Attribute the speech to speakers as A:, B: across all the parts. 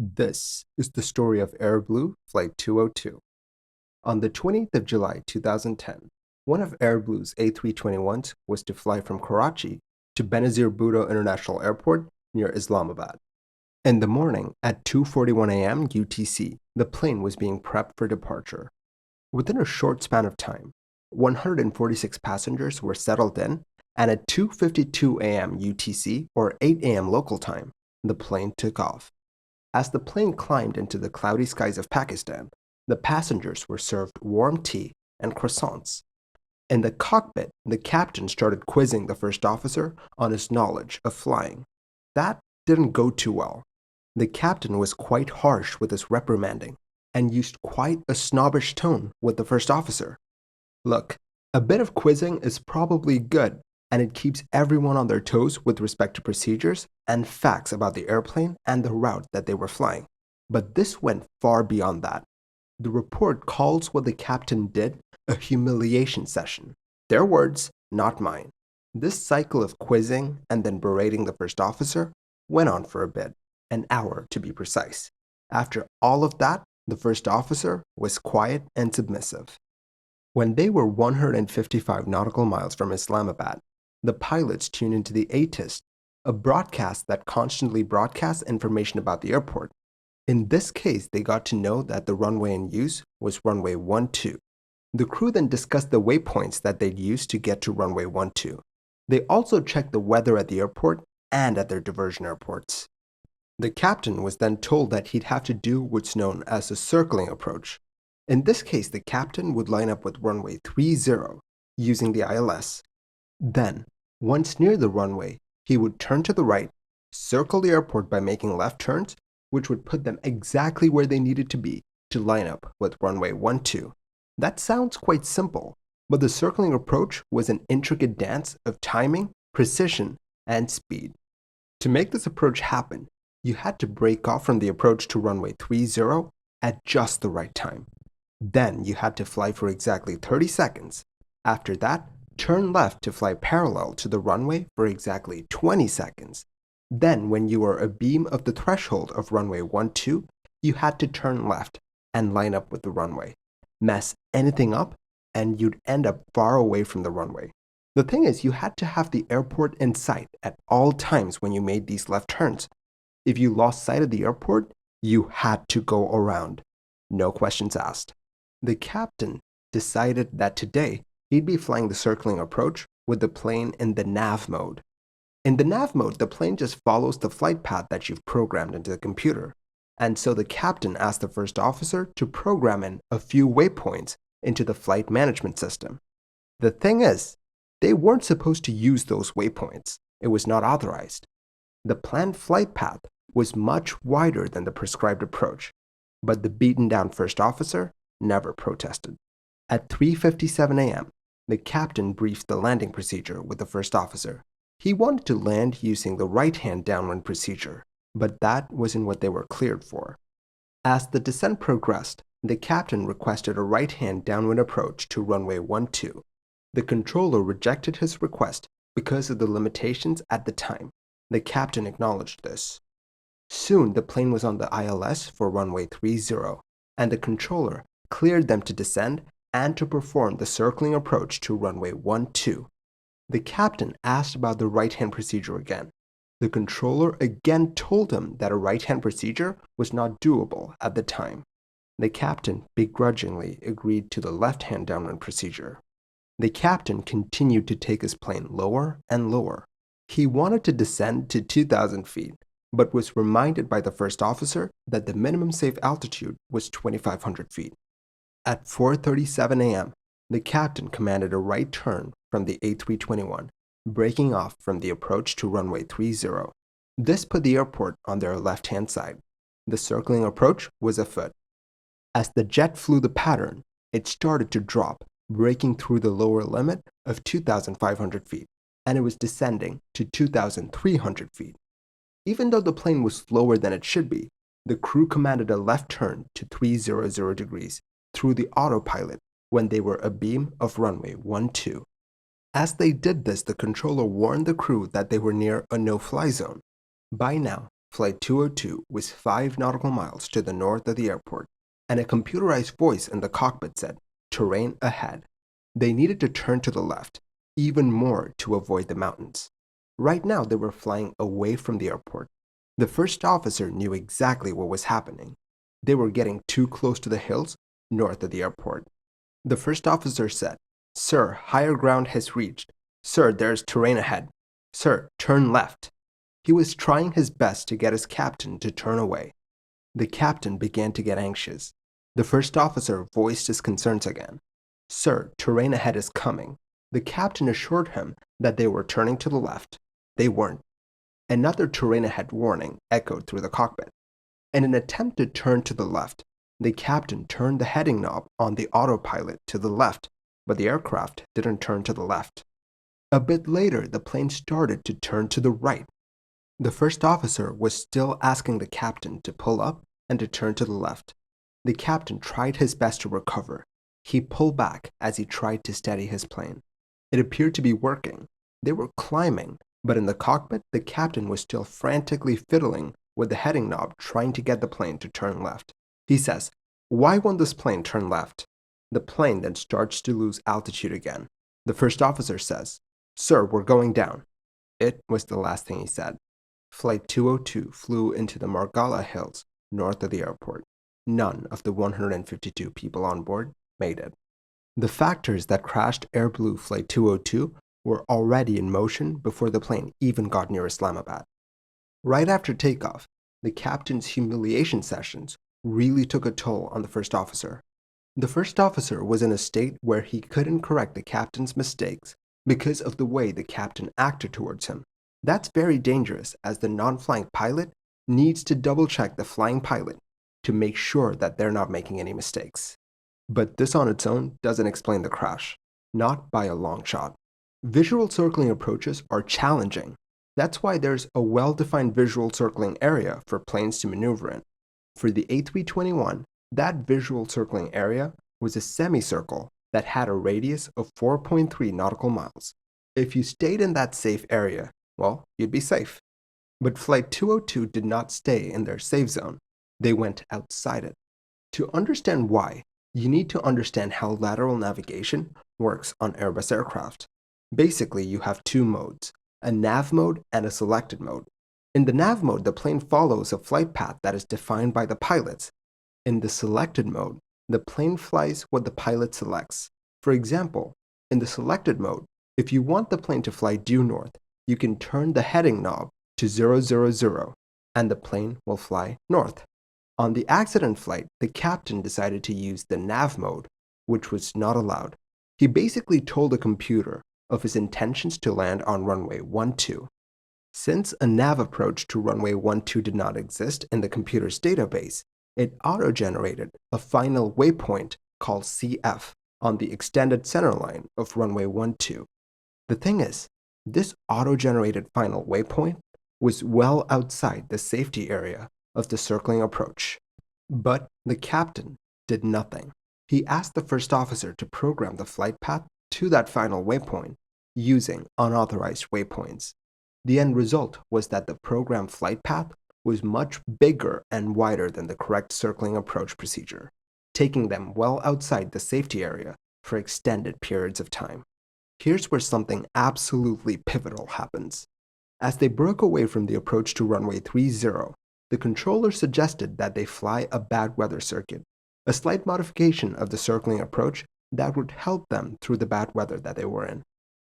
A: This is the story of Airblue Flight 202. On the 20th of July 2010, one of Airblue's A321s was to fly from Karachi to Benazir Bhutto International Airport near Islamabad. In the morning at 2:41 a.m. UTC, the plane was being prepped for departure. Within a short span of time, 146 passengers were settled in, and at 2:52 a.m. UTC or 8 a.m. local time, the plane took off. As the plane climbed into the cloudy skies of Pakistan, the passengers were served warm tea and croissants. In the cockpit, the captain started quizzing the first officer on his knowledge of flying. That didn't go too well. The captain was quite harsh with his reprimanding and used quite a snobbish tone with the first officer. Look, a bit of quizzing is probably good, and it keeps everyone on their toes with respect to procedures and facts about the airplane and the route that they were flying. But this went far beyond that. The report calls what the captain did a humiliation session. Their words, not mine. This cycle of quizzing and then berating the first officer went on for a bit, an hour to be precise. After all of that, the first officer was quiet and submissive. When they were 155 nautical miles from Islamabad, the pilots tuned into the ATIST, a broadcast that constantly broadcasts information about the airport. In this case, they got to know that the runway in use was runway 12. The crew then discussed the waypoints that they'd use to get to runway 12. They also checked the weather at the airport and at their diversion airports. The captain was then told that he'd have to do what's known as a circling approach. In this case, the captain would line up with runway 30 using the ILS. Then, once near the runway, he would turn to the right, circle the airport by making left turns, which would put them exactly where they needed to be to line up with runway 12. That sounds quite simple, but the circling approach was an intricate dance of timing, precision, and speed. To make this approach happen, you had to break off from the approach to runway 30 at just the right time. Then you had to fly for exactly 30 seconds. After that, turn left to fly parallel to the runway for exactly 20 seconds. Then, when you were abeam of the threshold of runway 12, you had to turn left and line up with the runway. Mess anything up, and you'd end up far away from the runway. The thing is, you had to have the airport in sight at all times when you made these left turns. If you lost sight of the airport, you had to go around. No questions asked. The captain decided that today, he'd be flying the circling approach with the plane in the nav mode. In the nav mode, the plane just follows the flight path that you've programmed into the computer. And so the captain asked the first officer to program in a few waypoints into the flight management system. The thing is, they weren't supposed to use those waypoints. It was not authorized. The planned flight path was much wider than the prescribed approach, but the beaten down first officer never protested. At 3:57 a.m., the captain briefed the landing procedure with the first officer. He wanted to land using the right-hand downwind procedure, but that wasn't what they were cleared for. As the descent progressed, the captain requested a right-hand downwind approach to runway 12. The controller rejected his request because of the limitations at the time. The captain acknowledged this. Soon, the plane was on the ILS for runway 30, and the controller cleared them to descend and to perform the circling approach to runway 12. The captain asked about the right-hand procedure again. The controller again told him that a right-hand procedure was not doable at the time. The captain begrudgingly agreed to the left-hand downwind procedure. The captain continued to take his plane lower and lower. He wanted to descend to 2,000 feet, but was reminded by the first officer that the minimum safe altitude was 2,500 feet. At 4:37 a.m., the captain commanded a right turn from the A321, breaking off from the approach to runway 30. This put the airport on their left-hand side. The circling approach was afoot. As the jet flew the pattern, it started to drop, breaking through the lower limit of 2,500 feet, and it was descending to 2,300 feet. Even though the plane was slower than it should be, the crew commanded a left turn to 300 degrees through the autopilot when they were abeam of runway 12. As they did this, the controller warned the crew that they were near a no-fly zone. By now, Flight 202 was 5 nautical miles to the north of the airport, and a computerized voice in the cockpit said, "Terrain ahead." They needed to turn to the left, even more to avoid the mountains. Right now, they were flying away from the airport. The first officer knew exactly what was happening. They were getting too close to the hills north of the airport. The first officer said, "Sir, higher ground has reached. Sir, there is terrain ahead. Sir, turn left." He was trying his best to get his captain to turn away. The captain began to get anxious. The first officer voiced his concerns again. "Sir, terrain ahead is coming." The captain assured him that they were turning to the left. They weren't. Another terrain ahead warning echoed through the cockpit. In an attempt to turn to the left, the captain turned the heading knob on the autopilot to the left, but the aircraft didn't turn to the left. A bit later, the plane started to turn to the right. The first officer was still asking the captain to pull up and to turn to the left. The captain tried his best to recover. He pulled back as he tried to steady his plane. It appeared to be working. They were climbing, but in the cockpit, the captain was still frantically fiddling with the heading knob, trying to get the plane to turn left. He says, "Why won't this plane turn left?" The plane then starts to lose altitude again. The first officer says, "Sir, we're going down." It was the last thing he said. Flight 202 flew into the Margalla Hills north of the airport. None of the 152 people on board made it. The factors that crashed Airblue Flight 202 were already in motion before the plane even got near Islamabad. Right after takeoff, the captain's humiliation sessions really took a toll on the first officer. The first officer was in a state where he couldn't correct the captain's mistakes because of the way the captain acted towards him. That's very dangerous, as the non-flying pilot needs to double-check the flying pilot to make sure that they're not making any mistakes. But this on its own doesn't explain the crash, not by a long shot. Visual circling approaches are challenging. That's why there's a well-defined visual circling area for planes to maneuver in. For the A321, that visual circling area was a semicircle that had a radius of 4.3 nautical miles. If you stayed in that safe area, well, you'd be safe. But Flight 202 did not stay in their safe zone. They went outside it. To understand why, you need to understand how lateral navigation works on Airbus aircraft. Basically, you have two modes, a nav mode and a selected mode. In the nav mode, the plane follows a flight path that is defined by the pilots. In the selected mode, the plane flies what the pilot selects. For example, in the selected mode, if you want the plane to fly due north, you can turn the heading knob to 000 and the plane will fly north. On the accident flight, the captain decided to use the nav mode, which was not allowed. He basically told the computer of his intentions to land on runway 12. Since a nav approach to runway 12 did not exist in the computer's database, it auto-generated a final waypoint called CF on the extended centerline of runway 12. The thing is, this auto-generated final waypoint was well outside the safety area of the circling approach. But the captain did nothing. He asked the first officer to program the flight path to that final waypoint using unauthorized waypoints. The end result was that the programmed flight path was much bigger and wider than the correct circling approach procedure, taking them well outside the safety area for extended periods of time. Here's where something absolutely pivotal happens. As they broke away from the approach to runway 30, the controller suggested that they fly a bad weather circuit, a slight modification of the circling approach that would help them through the bad weather that they were in.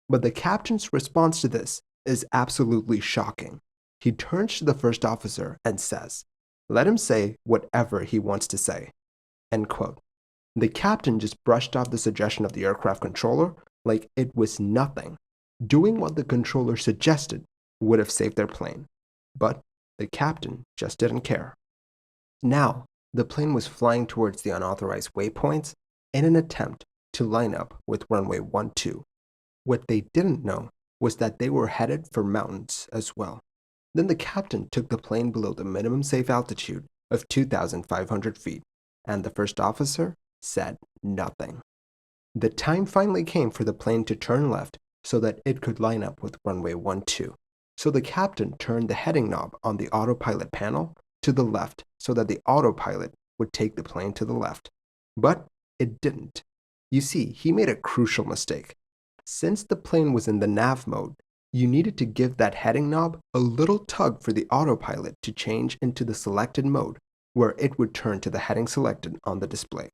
A: But the captain's response to this is absolutely shocking. He turns to the first officer and says, "Let him say whatever he wants to say." End quote. The captain just brushed off the suggestion of the aircraft controller like it was nothing. Doing what the controller suggested would have saved their plane. But the captain just didn't care. Now, the plane was flying towards the unauthorized waypoints in an attempt to line up with runway 12. What they didn't know was that they were headed for mountains as well. Then the captain took the plane below the minimum safe altitude of 2,500 feet, and the first officer said nothing. The time finally came for the plane to turn left so that it could line up with runway 12. So the captain turned the heading knob on the autopilot panel to the left so that the autopilot would take the plane to the left. But it didn't. You see, he made a crucial mistake. Since the plane was in the nav mode, you needed to give that heading knob a little tug for the autopilot to change into the selected mode, where it would turn to the heading selected on the display.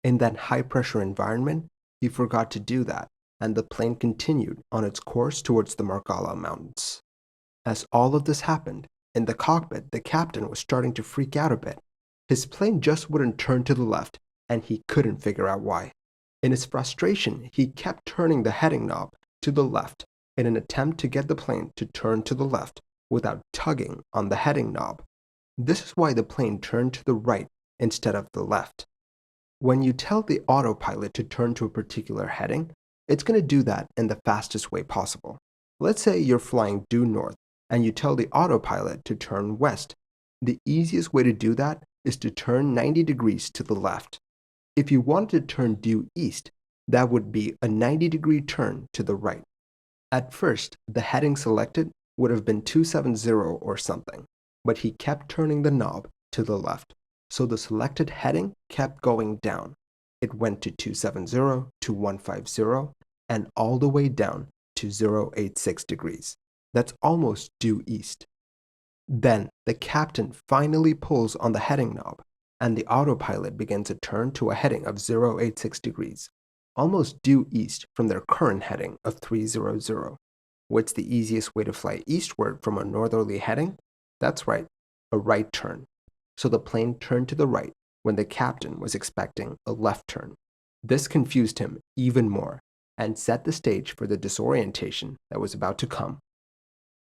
A: In that high-pressure environment, he forgot to do that, and the plane continued on its course towards the Margalla Mountains. As all of this happened, in the cockpit, the captain was starting to freak out a bit. His plane just wouldn't turn to the left, and he couldn't figure out why. In his frustration, he kept turning the heading knob to the left in an attempt to get the plane to turn to the left without tugging on the heading knob. This is why the plane turned to the right instead of the left. When you tell the autopilot to turn to a particular heading, it's going to do that in the fastest way possible. Let's say you're flying due north and you tell the autopilot to turn west. The easiest way to do that is to turn 90 degrees to the left. If you wanted to turn due east, that would be a 90-degree turn to the right. At first, the heading selected would have been 270 or something, but he kept turning the knob to the left, so the selected heading kept going down. It went to 270 to 150 and all the way down to 086 degrees. That's almost due east. Then the captain finally pulls on the heading knob, and the autopilot begins a turn to a heading of 086 degrees, almost due east from their current heading of 300. What's the easiest way to fly eastward from a northerly heading? That's right, a right turn. So the plane turned to the right when the captain was expecting a left turn. This confused him even more and set the stage for the disorientation that was about to come.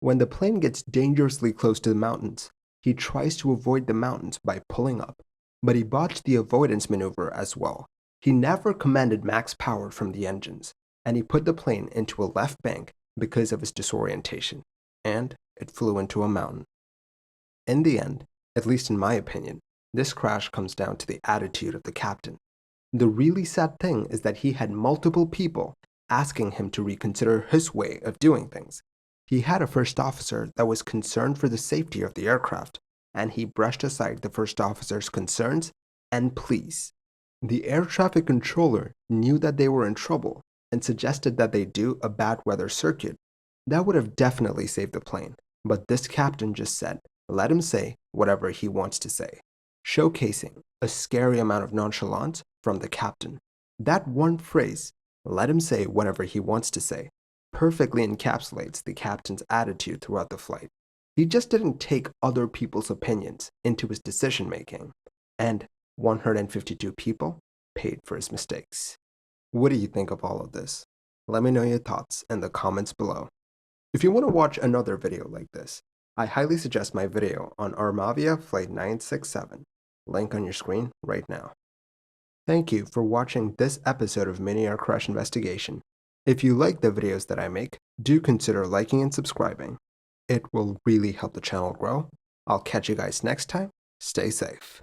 A: When the plane gets dangerously close to the mountains, he tries to avoid the mountains by pulling up, but he botched the avoidance maneuver as well. He never commanded max power from the engines, and he put the plane into a left bank because of his disorientation, and it flew into a mountain. In the end, at least in my opinion, this crash comes down to the attitude of the captain. The really sad thing is that he had multiple people asking him to reconsider his way of doing things. He had a first officer that was concerned for the safety of the aircraft, and he brushed aside the first officer's concerns and pleas. The air traffic controller knew that they were in trouble and suggested that they do a bad weather circuit. That would have definitely saved the plane, but this captain just said, let him say whatever he wants to say, showcasing a scary amount of nonchalance from the captain. That one phrase, let him say whatever he wants to say, perfectly encapsulates the captain's attitude throughout the flight. He just didn't take other people's opinions into his decision making, and 152 people paid for his mistakes. What do you think of all of this? Let me know your thoughts in the comments below. If you want to watch another video like this, I highly suggest my video on Armavia Flight 967, link on your screen right now. Thank you for watching this episode of Mini Air Crash Investigation. If you like the videos that I make, do consider liking and subscribing. It will really help the channel grow. I'll catch you guys next time. Stay safe.